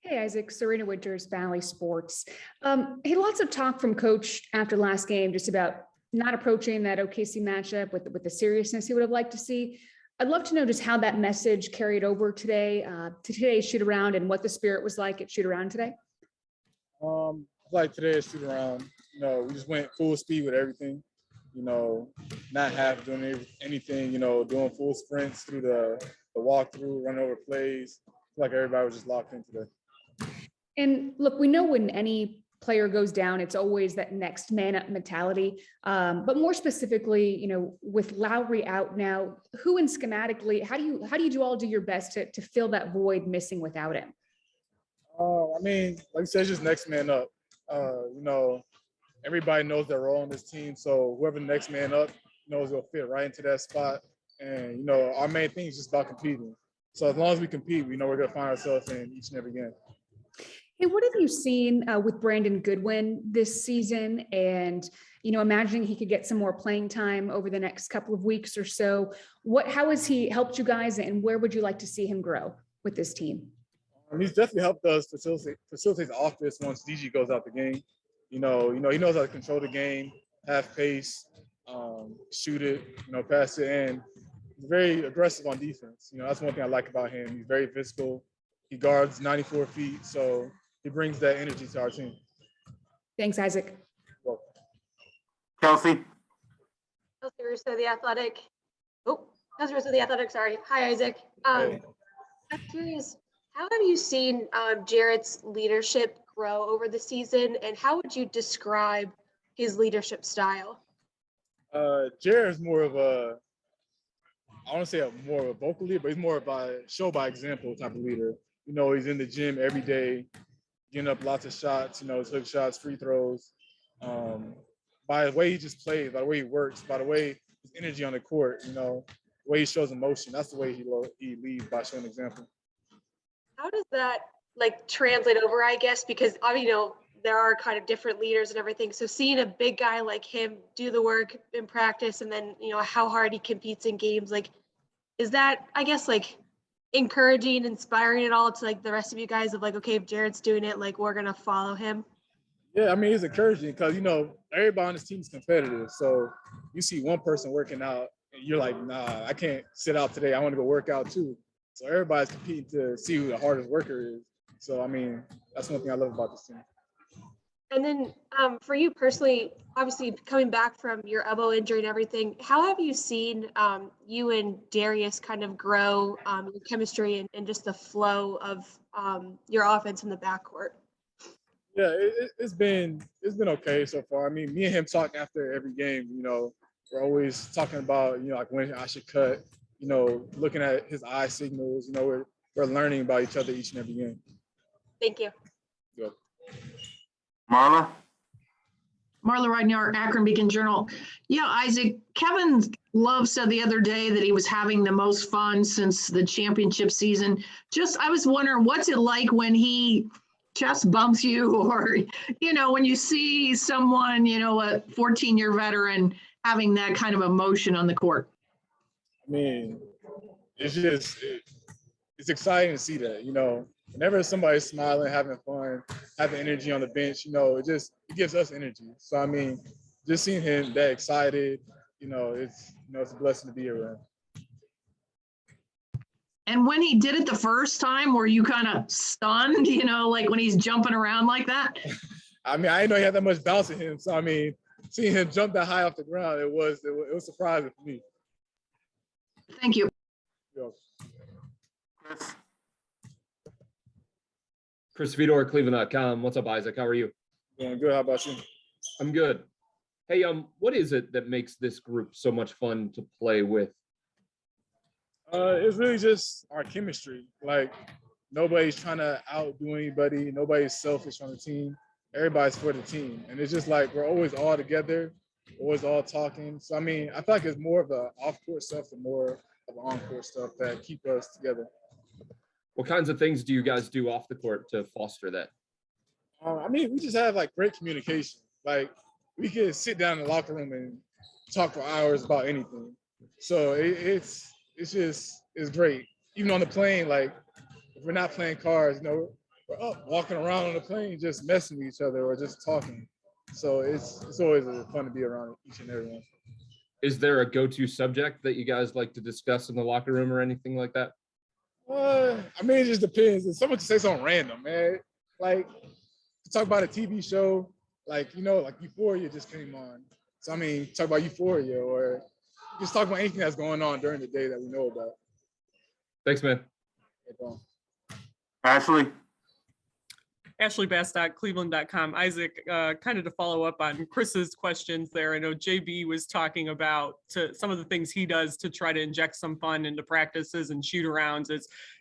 Hey, Isaac, Serena Winters, Valley Sports. Hey, lots of talk from Coach after last game just about not approaching that OKC matchup with the seriousness he would have liked to see. I'd love to know just how that message carried over today to today's shoot around and what the spirit was like at shoot around today. Like today's shoot around, we just went full speed with everything. Not half doing anything. Doing full sprints through the walkthrough, running over plays. Like everybody was just locked in today. And look, we know when any player goes down, it's always that next man up mentality. But more specifically, with Lowry out now, who and schematically, how do you all do your best to fill that void missing without him? Like I said, it's just next man up. Everybody knows their role on this team, so whoever the next man up knows will fit right into that spot. And our main thing is just about competing. So as long as we compete, we know we're going to find ourselves in each and every game. Hey, what have you seen with Brandon Goodwin this season? And, imagining he could get some more playing time over the next couple of weeks or so. How has he helped you guys, and where would you like to see him grow with this team? He's definitely helped us facilitate the offense once DG goes out the game. He knows how to control the game, have pace, shoot it, pass it in. He's very aggressive on defense. That's one thing I like about him. He's very physical. He guards 94 feet, so he brings that energy to our team. Thanks, Isaac. Welcome. Kelsey Russo, The Athletic. Kelsey Russo, The Athletic, sorry. Hi, Isaac. Hey. I'm curious, how have you seen Jarrett's leadership grow over the season, and how would you describe his leadership style? Jarrett's more of a, I want to say more of a vocal leader, but he's more of a show by example type of leader. He's in the gym every day, getting up lots of shots, his hook shots, free throws. By the way he just plays, by the way he works, by the way his energy on the court, the way he shows emotion, that's the way he leads, by showing example. How does that translate over, I guess, because there are kind of different leaders and everything. So seeing a big guy like him do the work in practice, and then, how hard he competes in games, is that, I guess, encouraging, inspiring at all to the rest of you guys of okay, if Jarrett's doing it, we're going to follow him? Yeah, it's encouraging because, everybody on this team is competitive. So you see one person working out and you're like, nah, I can't sit out today. I want to go work out too. So everybody's competing to see who the hardest worker is. So, that's one thing I love about this team. And then for you personally, obviously coming back from your elbow injury and everything, how have you seen you and Darius kind of grow your chemistry and just the flow of your offense in the backcourt? Yeah, it's been okay so far. Me and him talk after every game. We're always talking about when I should cut. Looking at his eye signals. We're learning about each other each and every game. Thank you. Good. Marla Ridenour, Akron Beacon Journal. Yeah, Isaac, Kevin Love said the other day that he was having the most fun since the championship season. I was wondering, what's it like when he chest bumps you, or, when you see someone, a 14-year veteran having that kind of emotion on the court? It's exciting to see that, whenever somebody's smiling, having fun, having energy on the bench, it gives us energy. So, just seeing him that excited, it's a blessing to be around. And when he did it the first time, were you kind of stunned, when he's jumping around like that? I didn't know he had that much bounce in him. So, seeing him jump that high off the ground, it was surprising for me. Thank you. Chris Fedor, Cleveland.com. What's up, Isaac? How are you? Doing good. How about you? I'm good. Hey, what is it that makes this group so much fun to play with? It's really just our chemistry. Nobody's trying to outdo anybody. Nobody's selfish on the team. Everybody's for the team. And it's just we're always all together, always all talking. So, I feel like it's more of the off-court stuff and more of the on-court stuff that keep us together. What kinds of things do you guys do off the court to foster that? We just have great communication. We can sit down in the locker room and talk for hours about anything. So it's great. Even on the plane, if we're not playing cards, we're up walking around on the plane, just messing with each other or just talking. So it's always fun to be around each and every one. Is there a go-to subject that you guys like to discuss in the locker room or anything like that? I mean, it just depends. If someone can say something random, man, like talk about a TV show, like, you know, like Euphoria just came on. So, I mean, talk about Euphoria or just talk about anything that's going on during the day that we know about. Thanks, man. Ashley? Ashley Bastock, Cleveland.com. Isaac, kind of to follow up on Chris's questions there. I know JB was talking about some of the things he does to try to inject some fun into practices and shoot-arounds.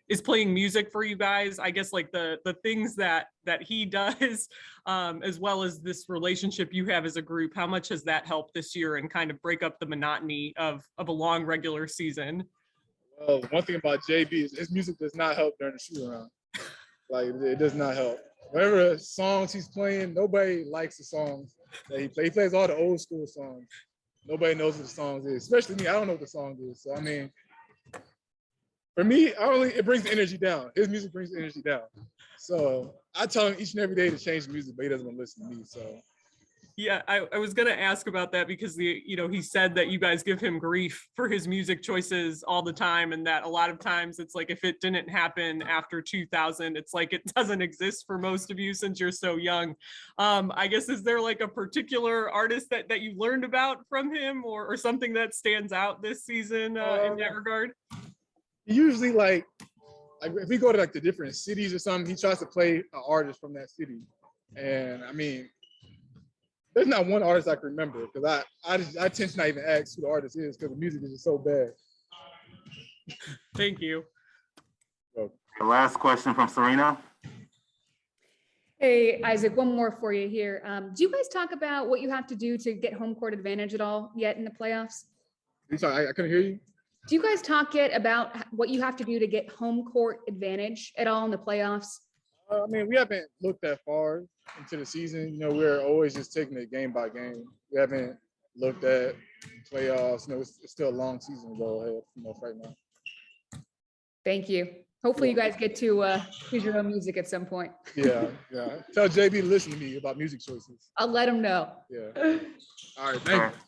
Is playing music for you guys, I guess, like the things that he does, as well as this relationship you have as a group. How much has that helped this year and kind of break up the monotony of a long regular season? Well, one thing about JB is his music does not help during the shoot-around. Like, it does not help. Whatever songs he's playing, nobody likes the songs that he plays. He plays all the old school songs. Nobody knows what the songs is, especially me. I don't know what the song is. So, I mean, for me, it brings the energy down. His music brings the energy down. So I tell him each and every day to change the music, but he doesn't want to listen to me. So. Yeah, I was going to ask about that because he said that you guys give him grief for his music choices all the time, and that a lot of times it's like if it didn't happen after 2000, it's like it doesn't exist for most of you since you're so young. I guess, is there like a particular artist that you learned about from him or something that stands out this season in that regard? Usually, like if we go to like the different cities or something, he tries to play an artist from that city, and I mean. There's not one artist I can remember because I tend to not even ask who the artist is because the music is just so bad. Thank you. The last question from Serena. Hey, Isaac, one more for you here. Do you guys talk about what you have to do to get home court advantage at all yet in the playoffs? I'm sorry, I couldn't hear you. Do you guys talk yet about what you have to do to get home court advantage at all in the playoffs? I mean, we haven't looked that far into the season. You know, we're always just taking it game by game. We haven't looked at playoffs. You know, it's still a long season to go ahead, you know, right now. Thank you. Hopefully you guys get to choose your own music at some point. Yeah. Tell JB to listen to me about music choices. I'll let him know. Yeah. All right, thank you.